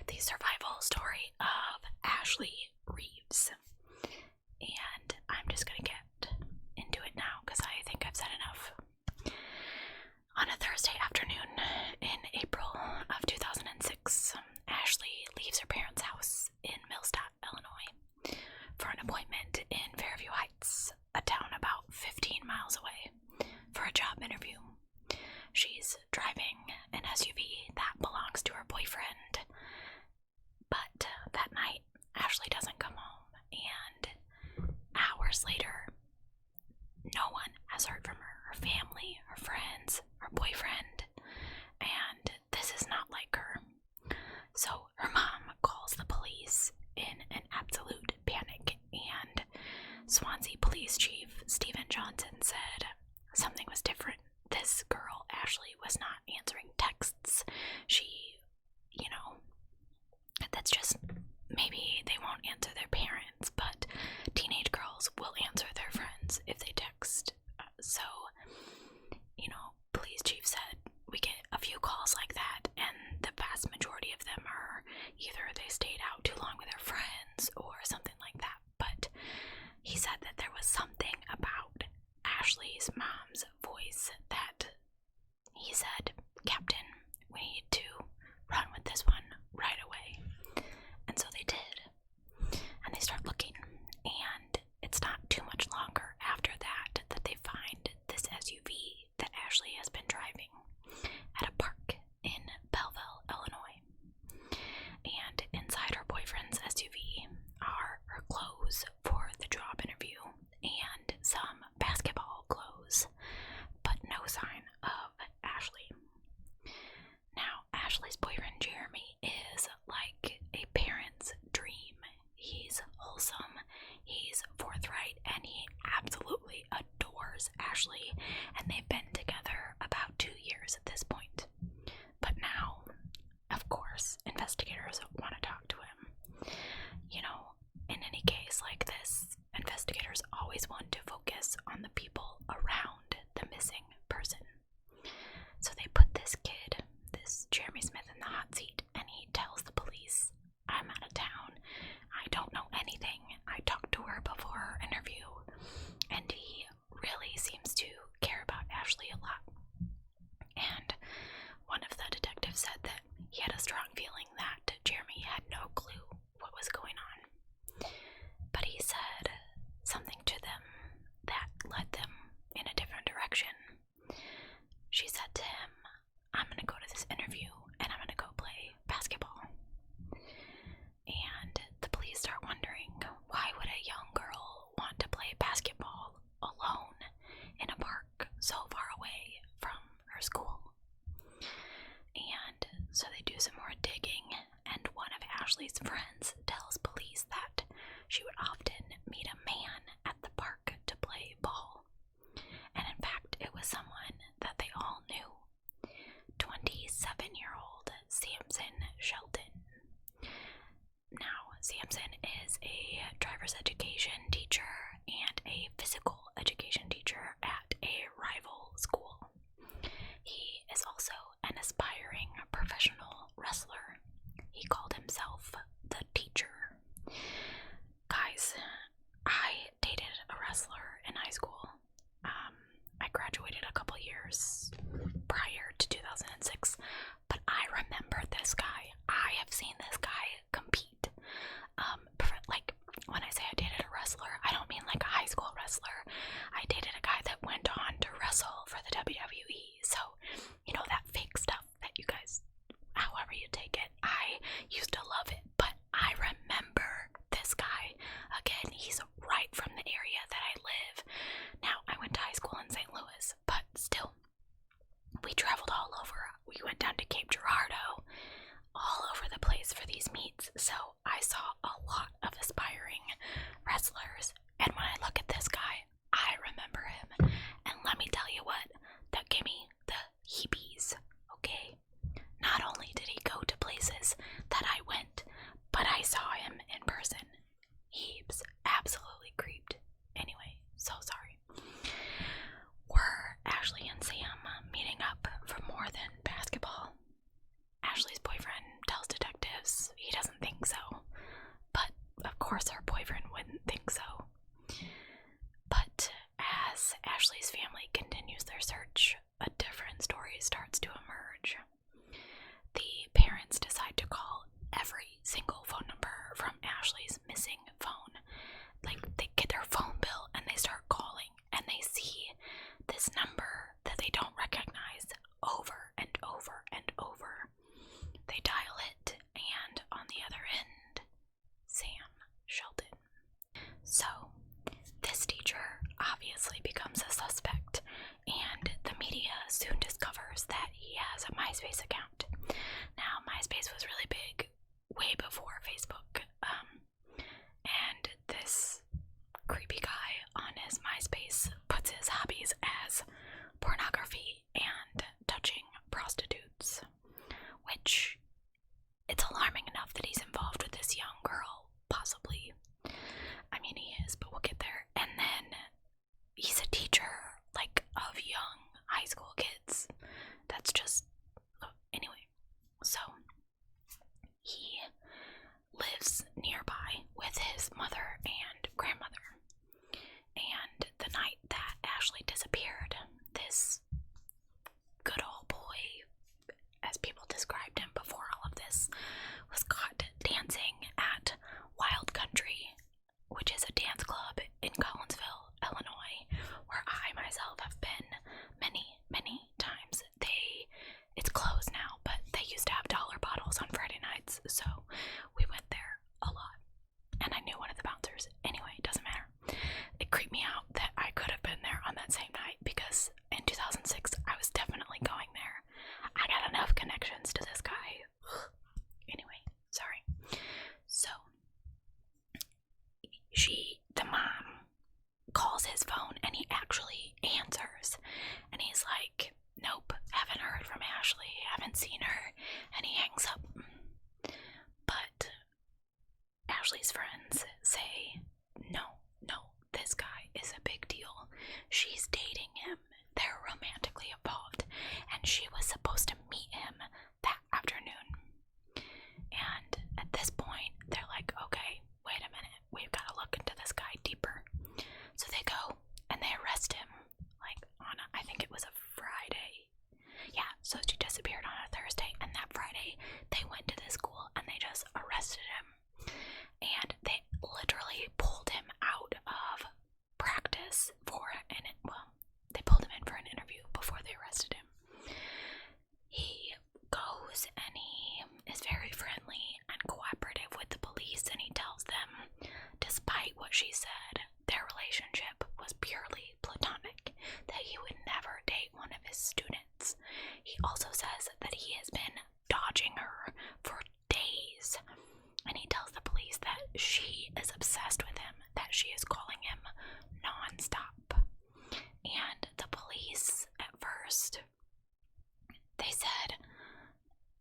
the survival story of Ashley Reeves. And I'm just going to get into it now because I think I've said enough. On a Thursday afternoon in April of 2006, Ashley leaves her parents' house in Millstadt, Illinois, for an appointment in Fairview Heights, a town about 15 miles away, for a job interview. She's driving an SUV that belongs to her boyfriend, but that night, Ashley doesn't come home, and hours later, no one has heard from her. Her family, her friends, her boyfriend, and this is not like her. So her mom calls the police in an absolute panic, and Swansea Police Chief Stephen Johnson said something was different. This girl, Ashley, was not answering texts. She, that's just, maybe they won't answer their parents, but teenage girls will answer their friends if they text. So, police chief said we get a few calls like that, and the vast majority of them are either they stayed out too long with their friends or something like that. But he said that there was something about Ashley's mom's voice that he said, "Captain, we need to run with this one right away." And so they did. And they start looking, and it's not too much longer after that that they find this SUV that Ashley has been driving at a park in Belleville, Illinois. And inside her boyfriend's SUV are her clothes for the job interview and some basketball clothes, but no sign of Ashley. Now, Ashley's boyfriend Jeremy is like a parent's dream. He's wholesome, he's forthright, and he absolutely adores Ashley, and they've been together about 2 years at this point. But now, of course, investigators want to talk to him. In any case like this, investigators always want to focus on the people around the missing person. So they put this kid, this Jeremy Smith, in the hot seat, and he tells the police, "I'm out of town. I don't know anything. I talked to her before her interview." And he really seems to care about Ashley a lot. And one of the detectives said that he had a strong feeling that Jeremy had no clue what was going on. But he said something to them that led them in a different direction. She said to him, "I'm going to go to this interview and I'm going to go play basketball." And the police start wondering, why would a young girl want to play basketball alone in a park so far away from her school? And so they do some more digging, and one of Ashley's friends tells police that she would often meet a man at the park to play ball. And in fact, it was someone that they all knew, 27-year-old Samson Shelton. Now, Samson is a driver's education teacher and a physical education teacher at a rival school. He is also an aspiring professional wrestler. He called himself the Teacher. Guys, I dated a wrestler in high school. I graduated a couple years prior to 2006, but I remember this guy. I have seen this guy compete. Like, when I say I dated a wrestler, I don't mean like a high school wrestler. I dated a guy that went on to wrestle for the WWE. So, that fake stuff that you guys, however you take it, I used to love it. But I remember this guy. Again, he's right from the area that I live. Now, I went to high school in St. Louis, but still, we traveled all over. We went down to Cape Girardeau, all over the place for these meets. So I saw a lot of aspiring wrestlers, and when I look at this guy, I remember him. And let me tell you what, that gave me the heebies, okay? Not only did he go to places that I went, but I saw him in person. Heebs absolutely creeped. Anyway, so sorry. Were Ashley and Sam meeting up for more than basketball? Ashley's boyfriend tells detectives, single phone number from Ashley's missing phone. Like, they get their phone bill and they start calling and they see this number that they don't recognize over and over and over. They dial it, and on the other end, Sam Sheldon. So, this teacher obviously becomes a suspect, and the media soon discovers that he has a MySpace account. Now, MySpace was really big way before Facebook, and this creepy guy on his MySpace puts his hobbies as pornography and touching prostitutes, which, it's alarming enough that he's involved with this young girl, possibly. I mean, he is, but we'll get there. And then he's a teacher, like, of young high school kids. That's just, anyway. So, he lives nearby with his mother and grandmother. And the night that Ashley disappeared, this good old boy, as people described him before all of this, was caught dancing at Wild Country, which is a dance club in Collinsville, Illinois, where I myself have been many, many times. It's closed now, but they used to have dollar bottles on Friday nights, so we went there a lot. And I knew one of the bouncers. Anyway, it doesn't matter. It creeped me out that I could have been there on that same night, because in 2006, I was definitely going there. I got enough connections to this guy. Anyway, sorry. So, the mom calls his phone and he actually answers. And he's like, nope, haven't heard from Ashley, haven't seen her. And he hangs up. But Ashley's friends say, no, this guy is a big deal. She's dating him. They're romantically involved. And she was supposed to meet him that afternoon. And at this point, they're like, okay, wait a minute. We've got to look into this guy deeper. So they go and they arrest him, like, on I think it was a Friday. Yeah, so she disappeared on a Thursday, and that Friday they went to the school and they just arrested him. And they literally pulled him out of practice they pulled him in for an interview before they arrested him. He goes and he is very friendly and cooperative with the police, and he tells them, despite what she said, their relationship was purely platonic, that he would never date one of his students. He also says that he has been dodging her for days, and he tells the police that she is obsessed with him, that she is calling him non-stop. And the police, at first, they said,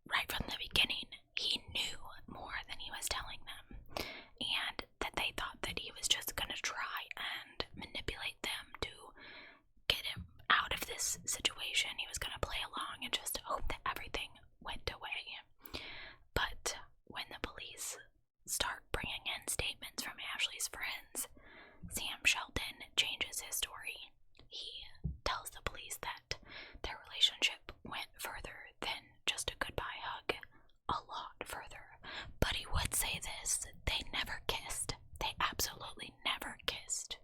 right from the beginning, he knew more than he was telling them, and that they thought that he was just going to try and manipulate them to get him out of this situation. He was going to play along and just hope that everything went away. But when the police start bringing in statements from Ashley's friends, Sam Sheldon changes his story. He tells the police that their relationship went further than just a goodbye hug, a lot further. But he would say this, they never kissed. They absolutely never kissed.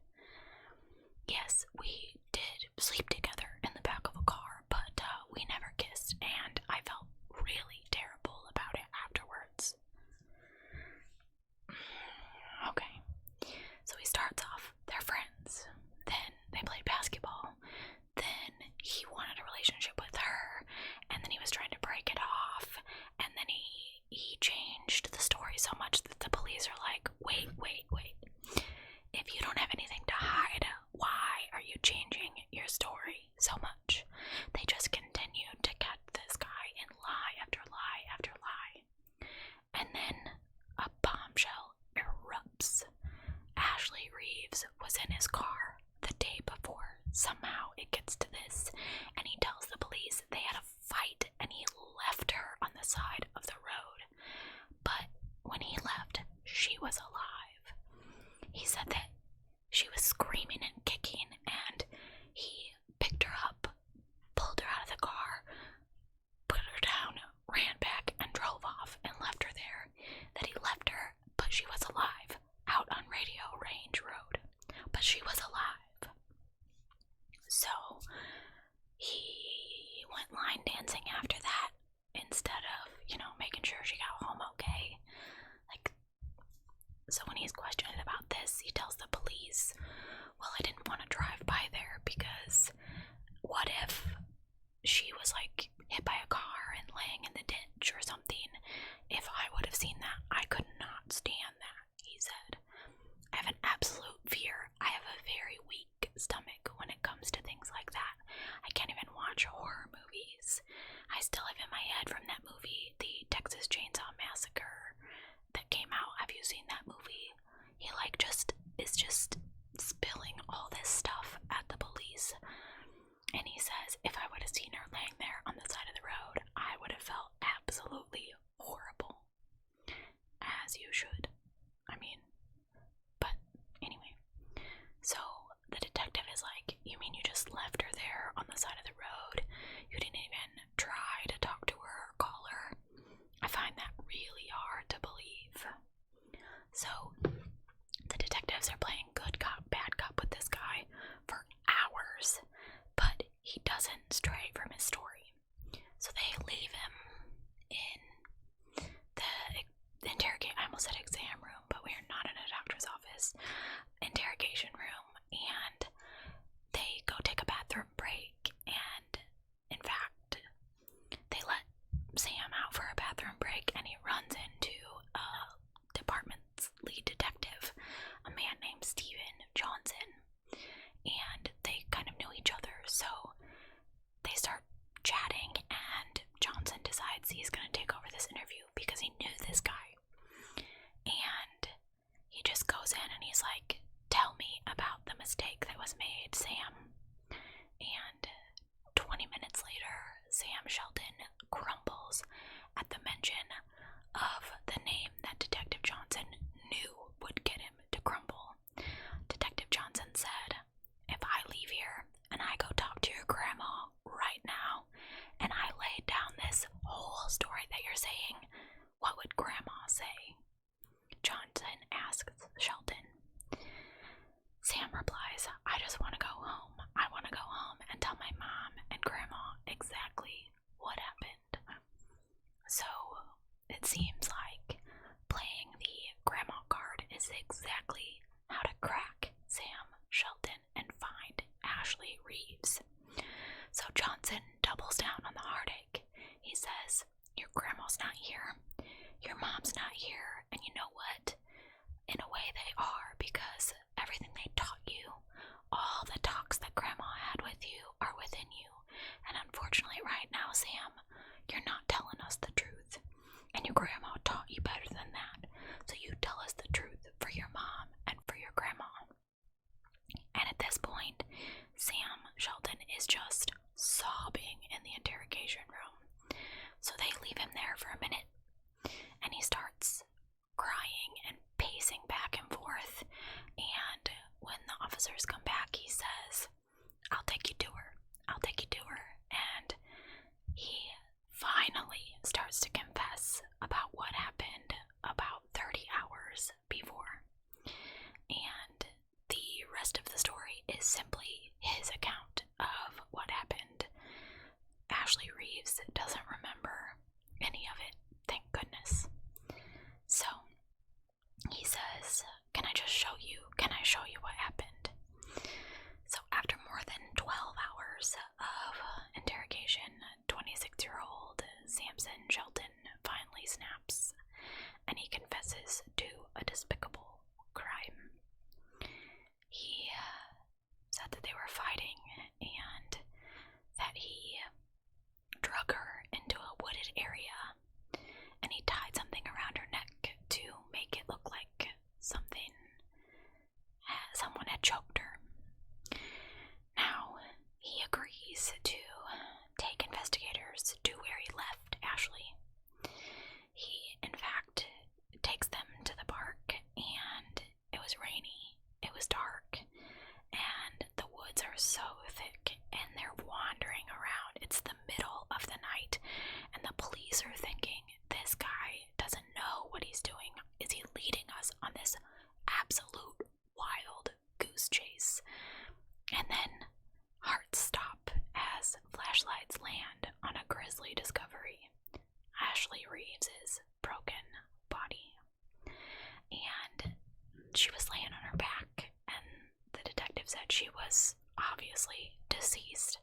Yes, we did sleep together in the back of a car, but we never kissed, and I felt really terrible about it afterwards. Okay, so he starts off, they're friends, then they played basketball, then he wanted a relationship with her, and then he was trying to break it off, and then he changed the story so much that the police are like, wait. If you don't have anything to hide, why are you changing your story so much? They just continued to catch this guy in lie after lie after lie. And then a bombshell erupts. Ashley Reeves was in his car the day before. Somehow it gets to this, and he tells the police they had a fight and he left her on the side of the road. But when he left, she was alive. He said that she was screaming and kicking, and he picked her up, pulled her out of the car, put her down, ran back, and drove off and left her there. That he So when he's questioned about this, he tells the police, well, I didn't want to drive by there because what if she was like hit by a car and laying in the ditch or something? If I would have seen that, I could not stand that, he said. I have an absolute fear. I have a very weak stomach when it comes to things like that. I can't even watch horror movies. I still have in my head from that movie, the Texas Chainsaw Massacre that came out. Have you seen that movie? He is just spilling all this stuff at the police. And he says, if I would have seen her laying there on the side of the road, I would have felt absolutely horrible. As you should. I mean, but anyway. So the detective is like, you mean you just left her there on the side of the road? You didn't even try to talk to her or call her? I find that really hard to believe. So the detectives are playing good cop, bad cop with this guy for hours, but he doesn't stray from his story. So they leave him in the I almost said exam room, but we are not in a doctor's office. Interrogation room, and they go take a bathroom break, and in fact, they let Sam out for a bathroom break, and he runs into department's lead detective, a man named Steven Johnson, and they kind of know each other, so they start chatting, and Johnson decides he's going to take over this interview because he knew this guy. And he just goes in and he's like, tell me about the mistake that was made, Sam. And 20 minutes later, Sam Sheldon crumbles at the mention of the name that Detective Johnson knew would get him to crumble. Detective Johnson said, if I leave here and I go talk to your grandma right now and I lay down this whole story that you're saying, what would grandma say? Johnson asks Sheldon. Sam replies, I just want to go home. I want to go home and tell my mom and grandma exactly what happened. So it seems like playing the grandma card is exactly how to crack Sam Sheldon and find Ashley Reeves. So Johnson doubles down on the heartache. He says, your grandma's not here, your mom's not here, and you know what? In a way they are, because everything they taught you, all the talks that grandma had with you are within you. And unfortunately right now, Sam, you're not telling us the truth. And your grandma taught you better than that. So you tell us the truth for your mom and for your grandma. And at this point, Sam Sheldon is just sobbing in the interrogation room. So they leave him there for a minute, and he starts crying and pacing back and forth. And when the officers come back, he says, I'll take you to her. I'll take you to her. And he finally starts to confess about what happened about 30 hours before. And the rest of the story is simply his account of what happened. Ashley Reeves doesn't remember any of it, thank goodness. So he says, can I show you what happened? So after more than 12 hours of interrogation, 26-year-old Samson Sheldon finally snaps was obviously deceased.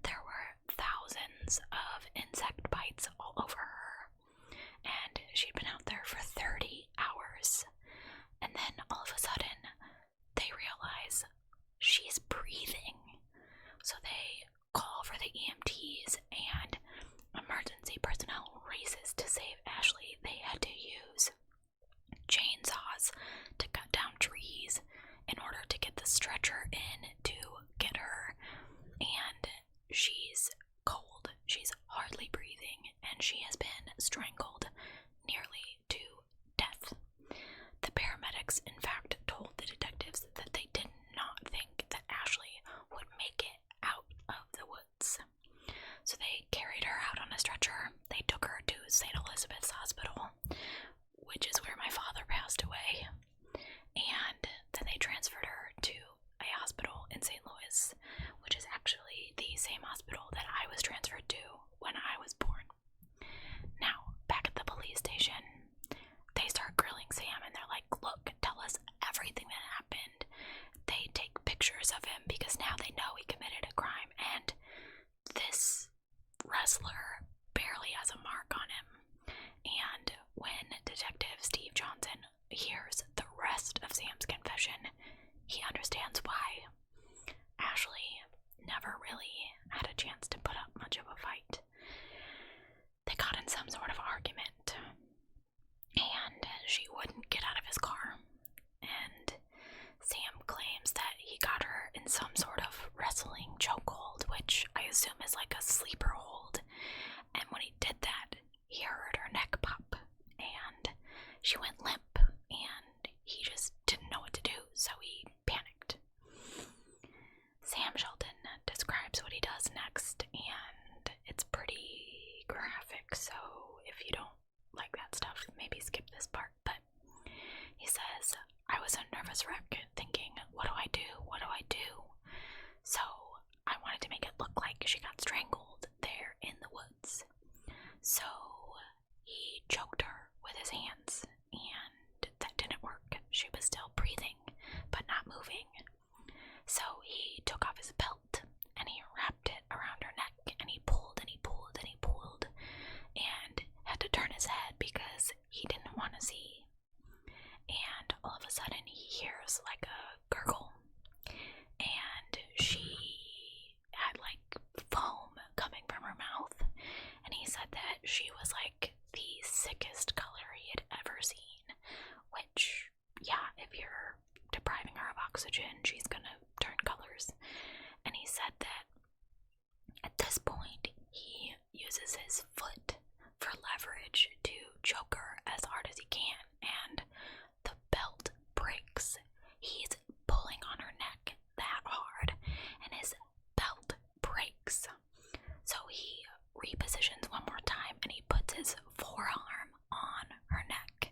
There were thousands of insect bites all over her, and she'd been out there for 30 hours. And then all of a sudden, they realize she's breathing. So they call for the EMTs, and emergency personnel races to save Ashley. They had to use chainsaws to cut down trees in order to get the stretcher in to get her. And she's cold, she's hardly breathing, and she has been strangled nearly to death. The paramedics, in fact, told the detectives that they did not think that Ashley would make it out of the woods. So they carried her out on a stretcher. They took her to St. Elizabeth's Hospital, which is where my father passed away. And then they transferred her to a hospital in St. Louis, which is actually the same hospital that I was transferred to when I was born. Now, back at the police station, they start grilling Sam, and they're like, look, tell us everything that happened. They take pictures of him because now they know he committed a crime, and this wrestler barely has a mark on him. And when Detective Steve Johnson hears the rest of Sam's confession, he understands why. Ashley never really had a chance to put up much of a fight. They got in some sort of argument, and she wouldn't get out of his car. And Sam claims that he got her in some sort of wrestling chokehold, which I assume is like a sleeper hold. And when he did that, he heard her neck pop, and she went limp, and he just didn't know what to do, so he panicked. Sam Shelton describes what he does next, and it's pretty graphic, so if you don't like that stuff, maybe skip this part. But he says, I was a nervous wreck, thinking, what do I do? What do I do? So I wanted to make it look like she got strangled there in the woods. So he choked her with his hands, and that didn't work. She was still breathing, but not moving. So he took off his belt, and he wrapped it around her neck, and he pulled, and he pulled, and he pulled, and had to turn his head because he didn't want to see. And all of a sudden, he hears like a gurgle, and she had like foam coming from her mouth, and he said that she was like the sickest color he had ever seen, which, yeah, if you're depriving her of oxygen, she's gonna turn colors. And he said that at this point, he uses his foot for leverage to choke her as hard as he can, and the belt breaks. He's pulling on her neck that hard, and his belt breaks. So he repositions one more time, and he puts his forearm on her neck,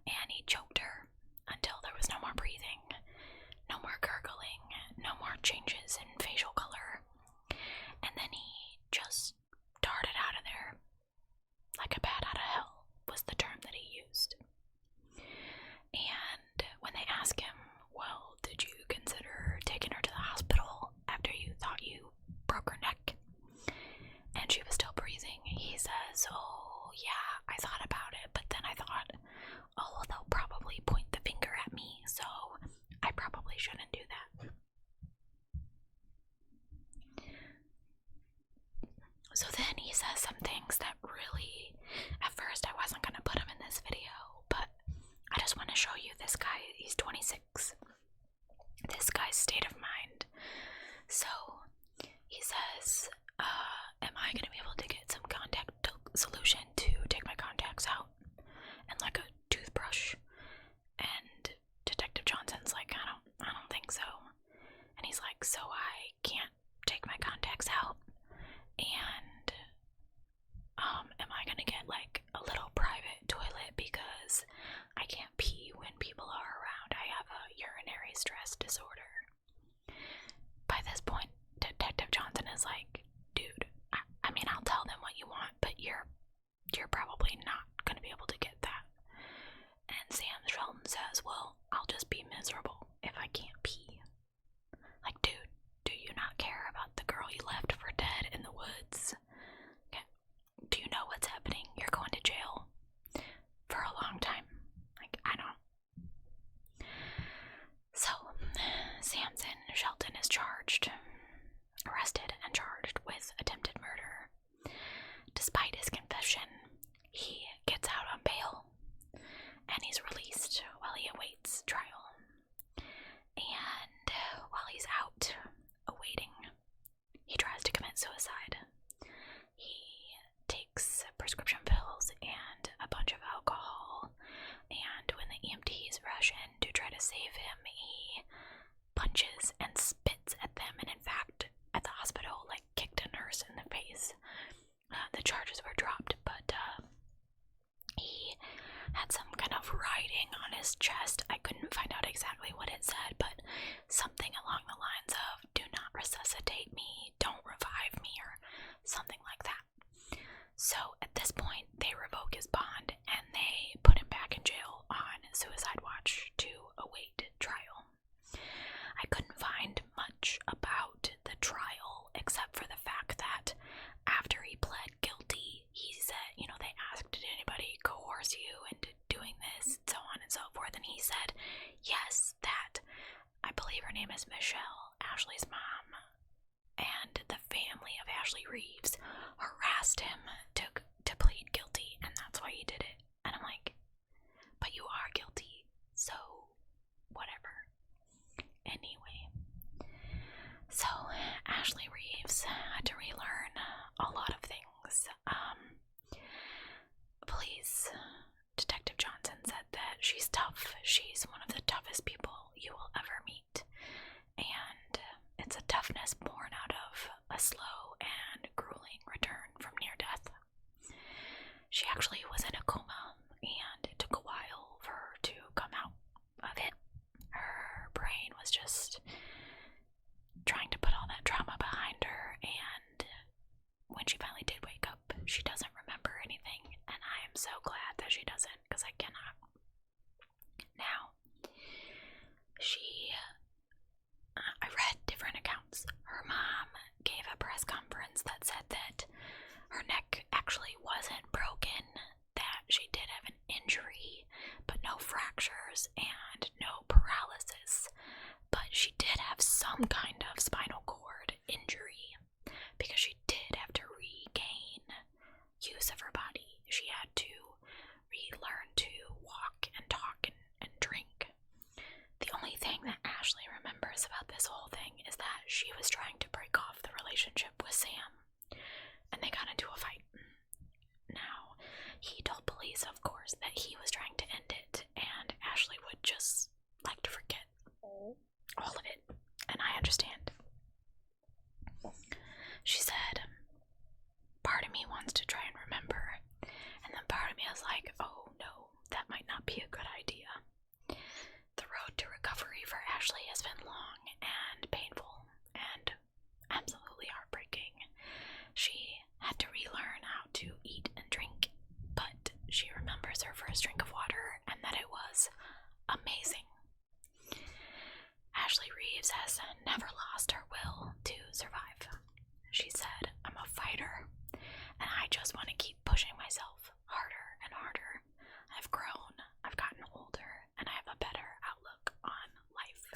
and he choked her until there was no more breathing, no more gurgling, no more changes in facial color. And then he just darted out of there like a bat out of hell, was the term that he used. And when they ask him, well, did you consider taking her to the hospital after you thought you broke her neck and she was still breathing, he says, oh yeah, I thought about it, but then I thought, oh, well, they'll probably point the finger at me, so I probably shouldn't do that. So then he says some things that really, at first I wasn't going to put him in this video, but I just want to show you this guy. He's 26. This guy's state of mind. So he says, am I going to be able to get some contact solution to take my contacts out? And like a toothbrush. And Detective Johnson's like, I don't think so. And he's like, so I can't take my contacts out? And am I gonna get like a little private toilet because I can't pee when people are around? I have a urinary stress disorder. By this point, Detective Johnson is like, dude, I mean, I'll tell them what you want, but you're probably not gonna be able to get that. And Sam Shelton says, well, I'll just be miserable if I can't pee. Like, dude, his chest. I couldn't find out exactly what it said, but something along the lines of, "Do not resuscitate me, don't revive me," or something like that. So at this point, they revoke his bond and they put him back in jail on suicide watch to await trial. I couldn't find much about the trial except for the fact that after he pled guilty, he said, they asked, "Did anybody coerce you into doing this?" and so on and so forth. And he said, yes, that I believe her name is Michelle, Ashley's mom, and the family of Ashley Reeves harassed him to plead guilty, and that's why he did it. And I'm like, but you are guilty, so whatever. Anyway, so Ashley Reeves had to relearn a lot of things. Police Detective Johnson said that she's tough. She's one of the toughest people you will ever meet, and it's a toughness born out of a slow and grueling return from near death. She actually was in a coma, and it took a while for her to come out of it. Her brain was just trying to put all that trauma behind her, and when she finally did wake up, she doesn't remember anything, and I am so glad that she doesn't, because I cannot. Now, I read different accounts. Her mom gave a press conference that said that her neck actually wasn't broken, that she did have an injury, but no fractures and no paralysis. But she did have some kind of spinal cord injury because she did have to regain use of her body. She had to relearn to walk and talk and drink. The only thing that Ashley remembers about this whole thing is that she was trying to break off the relationship with Sam, and they got into a fight. Now, he told police, of course, that he was trying to end it, and Ashley would just like to forget all of it, and I understand. She said, "Part of me wants to try and remember, and then part of me is like, oh no, that might not be a good idea." The road to recovery for Ashley has been long and painful and absolutely heartbreaking. She had to relearn how to eat and drink, but she remembers her first drink of water and that it was amazing. Ashley Reeves has never lost her will to survive. She said, "I'm a fighter, and I just want to keep pushing myself harder and harder. I've grown, I've gotten older, and I have a better outlook on life."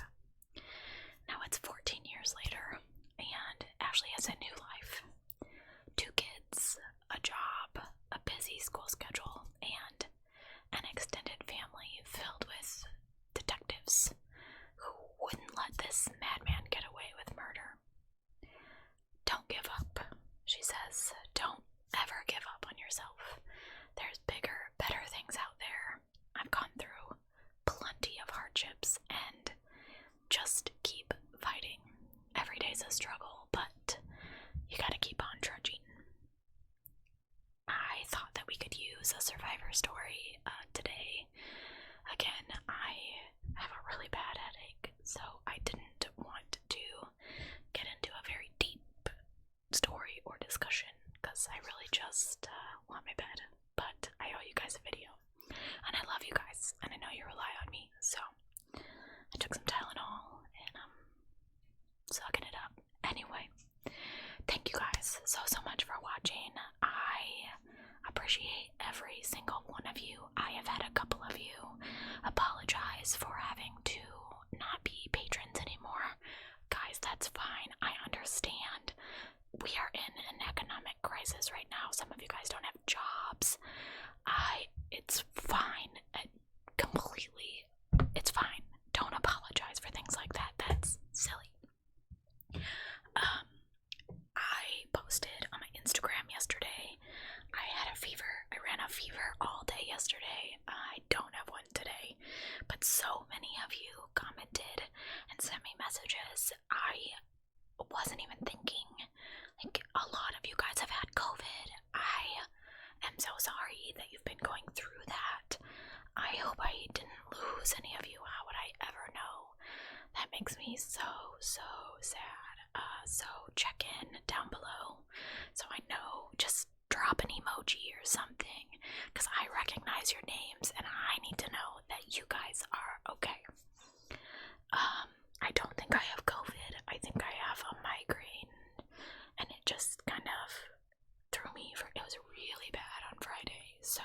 Now it's 14 years later, and Ashley has a new life. 2 kids, a job, a busy school schedule, and an extended family filled with detectives who wouldn't let this madman get away with murder. "Don't give up," she says. "Don't ever give up on yourself. There's bigger, better things out there. I've gone through plenty of hardships, and just keep fighting. Every day's a struggle, but you gotta keep on trudging." I thought that we could use a survivor story today. Again, I have a really bad headache, so I didn't want to get into a very deep story or discussion because I really just want my bed. But I owe you guys a video, and I love you guys, and I know you rely on me, so I took some Tylenol and I'm sucking it up. Anyway, thank you guys so much for watching. I appreciate every single one of you. I have had a couple of you apologize for having to not be patrons anymore. Guys, that's fine. I understand. We are in an economic crisis right now. Some of you guys don't have jobs. It's fine. Completely. It's fine. Don't apologize for things like that. That's silly. I posted on my Instagram yesterday. I had a fever. I ran a fever all day yesterday. I don't have one today, but so many of you commented and sent me messages. I wasn't even thinking. Like, a lot of you guys have had COVID. I am so sorry that you've been going through that. I hope I didn't lose any of you. How would I ever know? That makes me so sad. So check in down below so I know. Just drop an emoji or something, because I recognize your names and I need to know that you guys are okay. I don't think I have COVID. I think I have a migraine, and it just kind of threw me for. It was really bad on Friday, so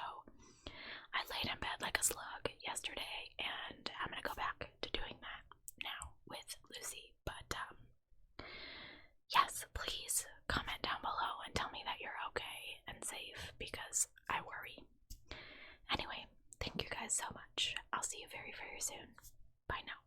I laid in bed like a slug yesterday, and I'm gonna go back to doing that now with Lucy. But yes, please comment down below and tell me that you're okay and safe, because I worry. Anyway, thank you guys so much. I'll see you very soon. Bye now.